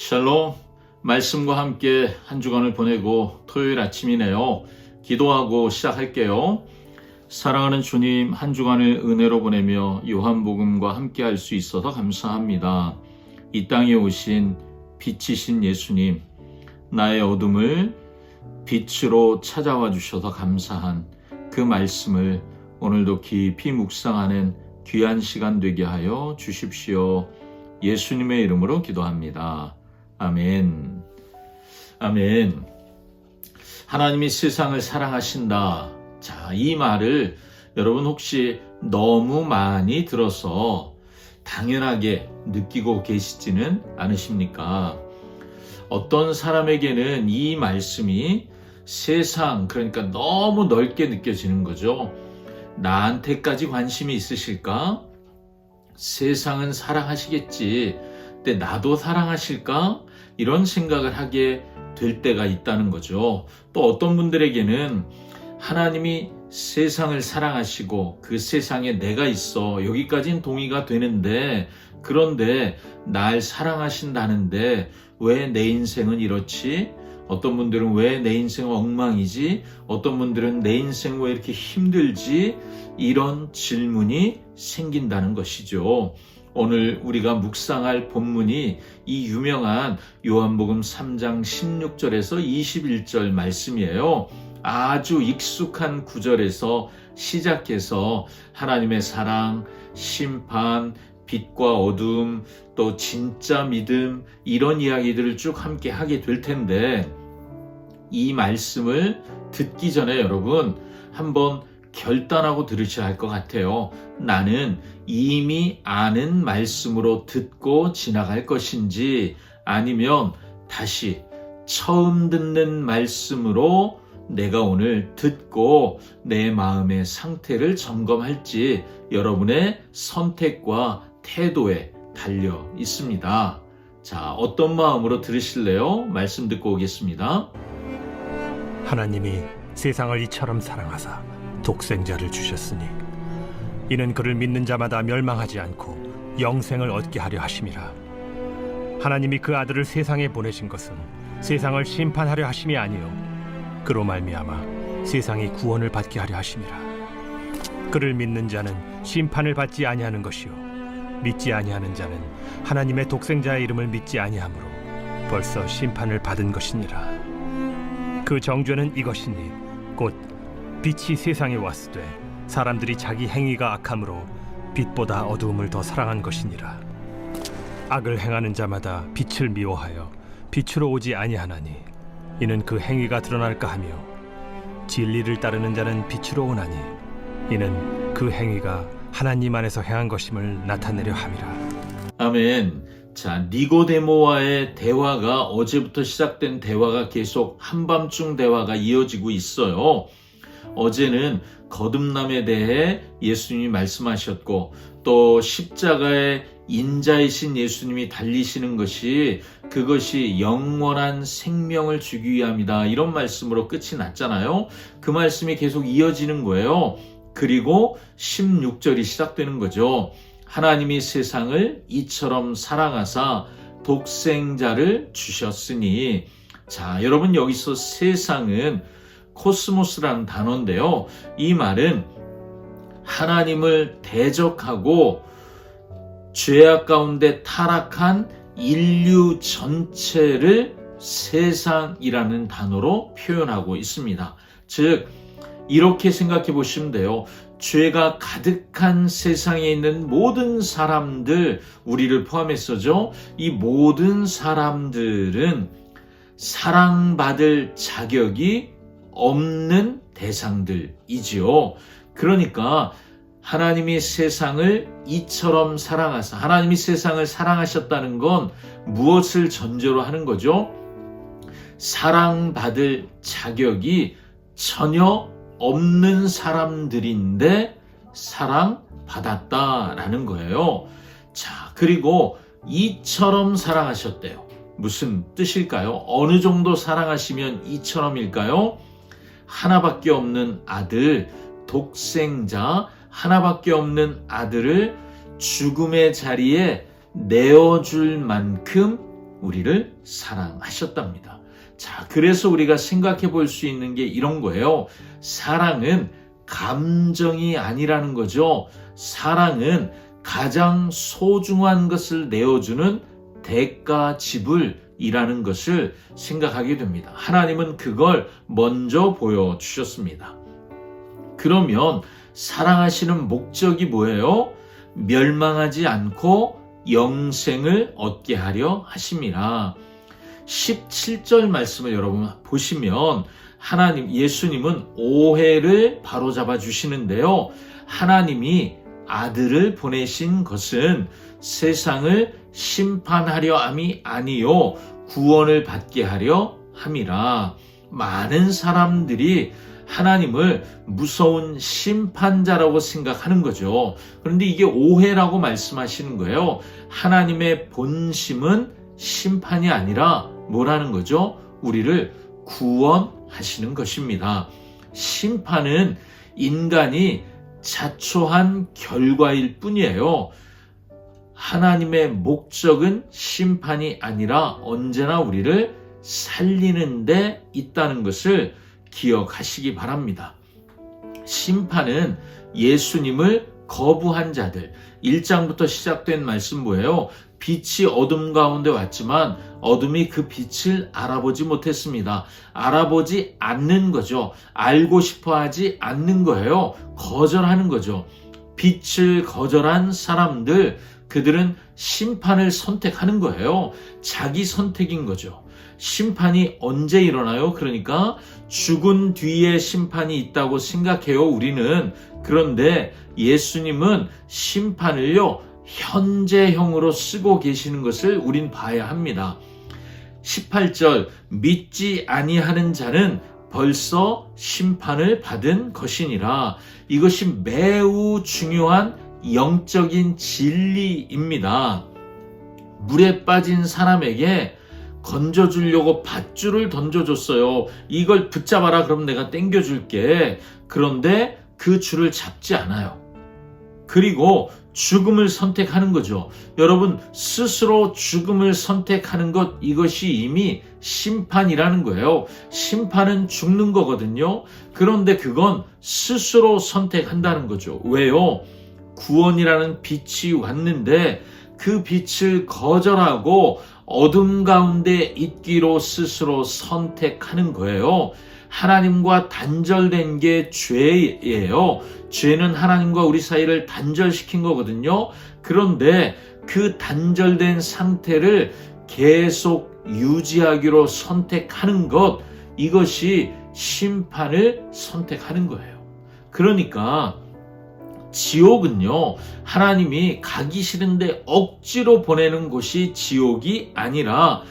샬롬, 말씀과 함께 한 주간을 보내고 토요일 아침이네요. 기도하고 시작할게요. 사랑하는 주님, 한 주간을 은혜로 보내며 요한복음과 함께 할 수 있어서 감사합니다. 이 땅에 오신 빛이신 예수님, 나의 어둠을 빛으로 찾아와 주셔서 감사한 그 말씀을 오늘도 깊이 묵상하는 귀한 시간 되게 하여 주십시오. 예수님의 이름으로 기도합니다. 아멘. 아멘. 하나님이 세상을 사랑하신다. 자, 이 말을 여러분 혹시 너무 많이 들어서 당연하게 느끼고 계시지는 않으십니까? 어떤 사람에게는 이 말씀이 세상, 그러니까 너무 넓게 느껴지는 거죠. 나한테까지 관심이 있으실까? 세상은 사랑하시겠지. 근데 나도 사랑하실까? 이런 생각을 하게 될 때가 있다는 거죠. 또 어떤 분들에게는 하나님이 세상을 사랑하시고 그 세상에 내가 있어. 여기까지는 동의가 되는데, 그런데 날 사랑하신다는데 왜 내 인생은 이렇지? 어떤 분들은 왜 내 인생은 엉망이지? 어떤 분들은 내 인생 왜 이렇게 힘들지? 이런 질문이 생긴다는 것이죠. 오늘 우리가 묵상할 본문이 이 유명한 요한복음 3장 16절에서 21절 말씀이에요. 아주 익숙한 구절에서 시작해서 하나님의 사랑, 심판, 빛과 어둠, 또 진짜 믿음, 이런 이야기들을 쭉 함께 하게 될 텐데, 이 말씀을 듣기 전에 여러분 한번 결단하고 들으셔야 할 것 같아요. 나는 이미 아는 말씀으로 듣고 지나갈 것인지, 아니면 다시 처음 듣는 말씀으로 내가 오늘 듣고 내 마음의 상태를 점검할지, 여러분의 선택과 태도에 달려 있습니다. 자, 어떤 마음으로 들으실래요? 말씀 듣고 오겠습니다. 하나님이 세상을 이처럼 사랑하사 독생자를 주셨으니 이는 그를 믿는 자마다 멸망하지 않고 영생을 얻게 하려 하심이라. 하나님이 그 아들을 세상에 보내신 것은 세상을 심판하려 하심이 아니요 그로 말미암아 세상이 구원을 받게 하려 하심이라. 그를 믿는 자는 심판을 받지 아니하는 것이요 믿지 아니하는 자는 하나님의 독생자의 이름을 믿지 아니하므로 벌써 심판을 받은 것이니라. 그 정죄는 이것이니 곧 빛이 세상에 왔으되 사람들이 자기 행위가 악함으로 빛보다 어두움을 더 사랑한 것이니라. 악을 행하는 자마다 빛을 미워하여 빛으로 오지 아니하나니 이는 그 행위가 드러날까 하며 진리를 따르는 자는 빛으로 오나니 이는 그 행위가 하나님 안에서 행한 것임을 나타내려 함이라. 아멘. 자, 니고데모와의 대화가, 어제부터 시작된 대화가 계속 한밤중 대화가 이어지고 있어요. 어제는 거듭남에 대해 예수님이 말씀하셨고, 또 십자가의 인자이신 예수님이 달리시는 것이, 그것이 영원한 생명을 주기 위함이다, 이런 말씀으로 끝이 났잖아요. 그 말씀이 계속 이어지는 거예요. 그리고 16절이 시작되는 거죠. 하나님이 세상을 이처럼 사랑하사 독생자를 주셨으니. 자, 여러분, 여기서 세상은 코스모스라는 단어인데요. 이 말은 하나님을 대적하고 죄악 가운데 타락한 인류 전체를 세상이라는 단어로 표현하고 있습니다. 즉, 이렇게 생각해 보시면 돼요. 죄가 가득한 세상에 있는 모든 사람들, 우리를 포함해서죠. 이 모든 사람들은 사랑받을 자격이 없는 대상들이지요. 그러니까 하나님이 세상을 이처럼 사랑하사, 하나님이 세상을 사랑하셨다는 건 무엇을 전제로 하는 거죠? 사랑받을 자격이 전혀 없는 사람들인데 사랑받았다라는 거예요. 자, 그리고 이처럼 사랑하셨대요. 무슨 뜻일까요? 어느 정도 사랑하시면 이처럼일까요? 하나밖에 없는 아들, 독생자, 하나밖에 없는 아들을 죽음의 자리에 내어줄 만큼 우리를 사랑하셨답니다. 자, 그래서 우리가 생각해 볼 수 있는 게 이런 거예요. 사랑은 감정이 아니라는 거죠. 사랑은 가장 소중한 것을 내어주는 대가 지불이라는 것을 생각하게 됩니다. 하나님은 그걸 먼저 보여주셨습니다. 그러면 사랑하시는 목적이 뭐예요? 멸망하지 않고 영생을 얻게 하려 하심이라. 17절 말씀을 여러분 보시면 예수님은 오해를 바로잡아 주시는데요. 하나님이 아들을 보내신 것은 세상을 심판하려 함이 아니요 구원을 받게 하려 함이라. 많은 사람들이 하나님을 무서운 심판자라고 생각하는 거죠. 그런데 이게 오해라고 말씀하시는 거예요. 하나님의 본심은 심판이 아니라 뭐라는 거죠? 우리를 구원하시는 것입니다. 심판은 인간이 자초한 결과일 뿐이에요. 하나님의 목적은 심판이 아니라 언제나 우리를 살리는 데 있다는 것을 기억하시기 바랍니다. 심판은 예수님을 거부한 자들, 1장부터 시작된 말씀 뭐예요? 빛이 어둠 가운데 왔지만 어둠이 그 빛을 알아보지 못했습니다. 알아보지 않는 거죠. 알고 싶어 하지 않는 거예요. 거절하는 거죠. 빛을 거절한 사람들, 그들은 심판을 선택하는 거예요. 자기 선택인 거죠. 심판이 언제 일어나요? 그러니까 죽은 뒤에 심판이 있다고 생각해요, 우리는. 그런데 예수님은 심판을요, 현재형으로 쓰고 계시는 것을 우린 봐야 합니다. 18절, 믿지 아니하는 자는 벌써 심판을 받은 것이니라. 이것이 매우 중요한 영적인 진리입니다. 물에 빠진 사람에게 건져주려고 밧줄을 던져줬어요. 이걸 붙잡아라, 그럼 내가 당겨줄게. 그런데 그 줄을 잡지 않아요. 그리고 죽음을 선택하는 거죠. 여러분, 스스로 죽음을 선택하는 것, 이것이 이미 심판이라는 거예요. 심판은 죽는 거거든요. 그런데 그건 스스로 선택한다는 거죠. 왜요? 구원이라는 빛이 왔는데 그 빛을 거절하고 어둠 가운데 있기로 스스로 선택하는 거예요. 하나님과 단절된 게 죄예요. 죄는 하나님과 우리 사이를 단절시킨 거거든요. 그런데 그 단절된 상태를 계속 유지하기로 선택하는 것, 이것이 심판을 선택하는 거예요. 그러니까 지옥은요, 하나님이 가기 싫은데 억지로 보내는 곳이 지옥이 아니라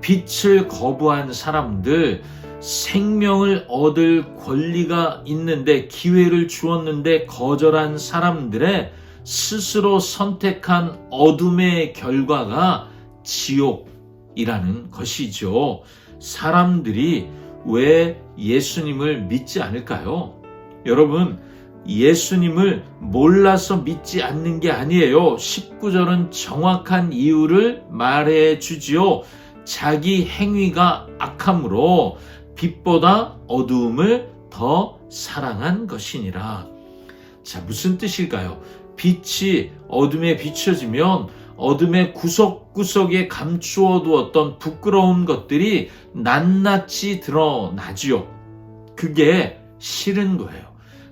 빛을 거부한 사람들, 생명을 얻을 권리가 있는데, 기회를 주었는데 거절한 사람들의 스스로 선택한 어둠의 결과가 지옥이라는 것이죠. 사람들이 왜 예수님을 믿지 않을까요? 여러분, 예수님을 몰라서 믿지 않는 게 아니에요. 19절은 정확한 이유를 말해 주지요. 자기 행위가 악함으로 빛보다 어두움을 더 사랑한 것이니라. 자, 무슨 뜻일까요? 빛이 어둠에 비춰지면 어둠의 구석구석에 감추어 두었던 부끄러운 것들이 낱낱이 드러나지요. 그게 싫은 거예요.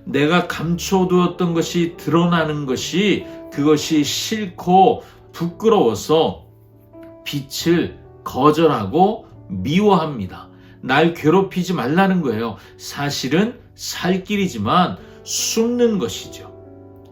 내가 감춰두었던 것이 드러나는 것이, 그것이 싫고 부끄러워서 빛을 거절하고 미워합니다. 날 괴롭히지 말라는 거예요. 사실은 살 길이지만 숨는 것이죠.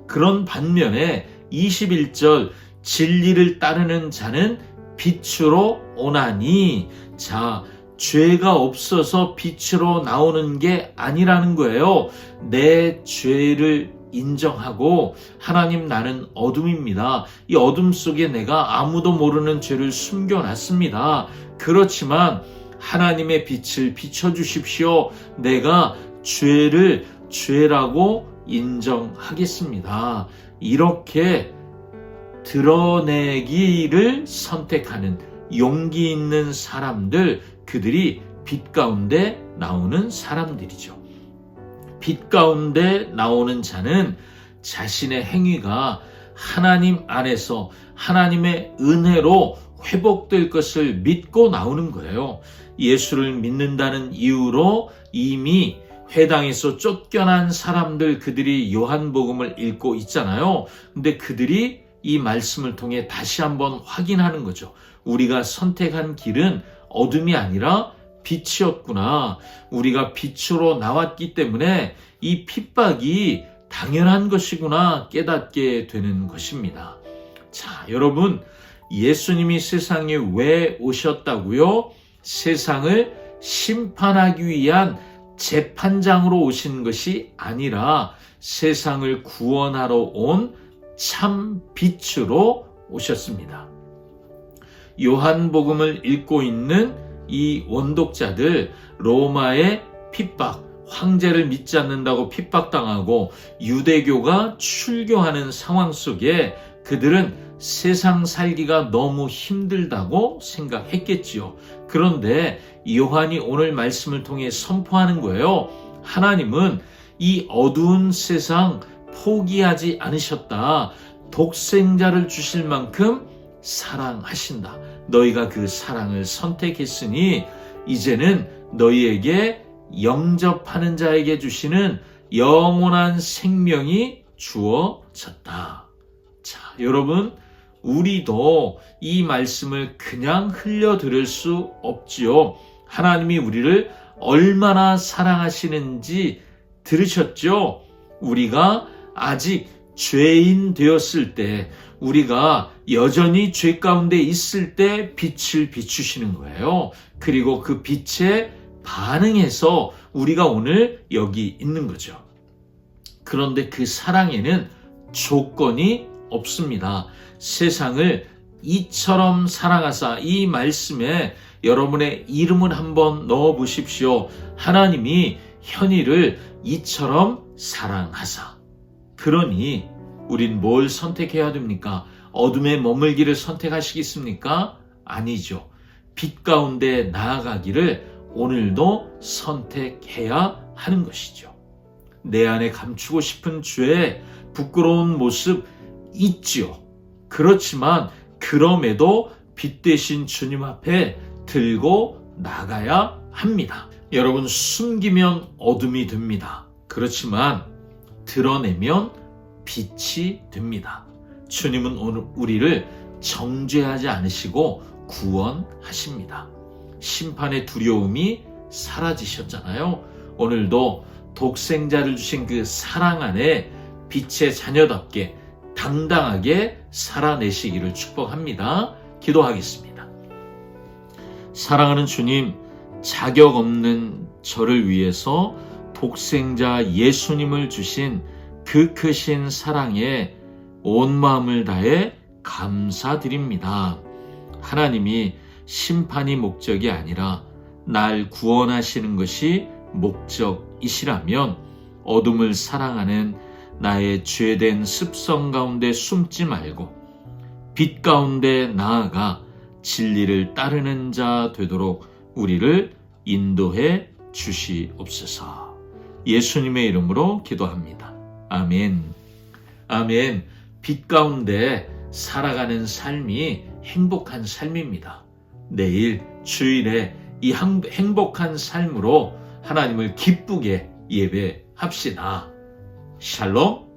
그런 반면에 21절, 진리를 따르는 자는 빛으로 오나니. 자, 죄가 없어서 빛으로 나오는 게 아니라는 거예요. 내 죄를 인정하고, 하나님, 나는 어둠입니다. 이 어둠 속에 내가 아무도 모르는 죄를 숨겨놨습니다. 그렇지만 하나님의 빛을 비춰주십시오. 내가 죄를 죄라고 인정하겠습니다. 이렇게 드러내기를 선택하는, 용기 있는 사람들, 그들이 빛 가운데 나오는 사람들이죠. 빛 가운데 나오는 자는 자신의 행위가 하나님 안에서 하나님의 은혜로 회복될 것을 믿고 나오는 거예요. 예수를 믿는다는 이유로 이미 회당에서 쫓겨난 사람들, 그들이 요한복음을 읽고 있잖아요. 근데 그들이 이 말씀을 통해 다시 한번 확인하는 거죠. 우리가 선택한 길은 어둠이 아니라 빛이었구나. 우리가 빛으로 나왔기 때문에 이 핍박이 당연한 것이구나 깨닫게 되는 것입니다. 자, 여러분, 예수님이 세상에 왜 오셨다고요? 세상을 심판하기 위한 재판장으로 오신 것이 아니라 세상을 구원하러 온 참 빛으로 오셨습니다. 요한복음을 읽고 있는 이 원독자들, 로마의 핍박, 황제를 믿지 않는다고 핍박당하고 유대교가 출교하는 상황 속에 그들은 세상 살기가 너무 힘들다고 생각했겠지요. 그런데 요한이 오늘 말씀을 통해 선포하는 거예요. 하나님은 이 어두운 세상 포기하지 않으셨다. 독생자를 주실 만큼 사랑하신다. 너희가 그 사랑을 선택했으니 이제는 너희에게 영접하는 자에게 주시는 영원한 생명이 주어졌다. 자, 여러분, 우리도 이 말씀을 그냥 흘려들을 수 없지요. 하나님이 우리를 얼마나 사랑하시는지 들으셨죠? 우리가 아직 죄인 되었을 때, 우리가 여전히 죄 가운데 있을 때 빛을 비추시는 거예요. 그리고 그 빛에 반응해서 우리가 오늘 여기 있는 거죠. 그런데 그 사랑에는 조건이 없습니다. 세상을 이처럼 사랑하사, 이 말씀에 여러분의 이름을 한번 넣어 보십시오. 하나님이 현이를 이처럼 사랑하사. 그러니 우린 뭘 선택해야 됩니까? 어둠에 머물기를 선택하시겠습니까? 아니죠. 빛 가운데 나아가기를 오늘도 선택해야 하는 것이죠. 내 안에 감추고 싶은 죄, 부끄러운 모습 있지요. 그렇지만 그럼에도 빛 대신 주님 앞에 들고 나가야 합니다. 여러분, 숨기면 어둠이 됩니다. 그렇지만 드러내면 빛이 됩니다. 주님은 오늘 우리를 정죄하지 않으시고 구원하십니다. 심판의 두려움이 사라지셨잖아요. 오늘도 독생자를 주신 그 사랑 안에 빛의 자녀답게 당당하게 살아내시기를 축복합니다. 기도하겠습니다. 사랑하는 주님, 자격 없는 저를 위해서 독생자 예수님을 주신 그 크신 사랑에 온 마음을 다해 감사드립니다. 하나님이 심판이 목적이 아니라 날 구원하시는 것이 목적이시라면 어둠을 사랑하는 나의 죄된 습성 가운데 숨지 말고 빛 가운데 나아가 진리를 따르는 자 되도록 우리를 인도해 주시옵소서. 예수님의 이름으로 기도합니다. 아멘. 아멘. 빛 가운데 살아가는 삶이 행복한 삶입니다. 내일 주일에 이 행복한 삶으로 하나님을 기쁘게 예배합시다. 샬롬.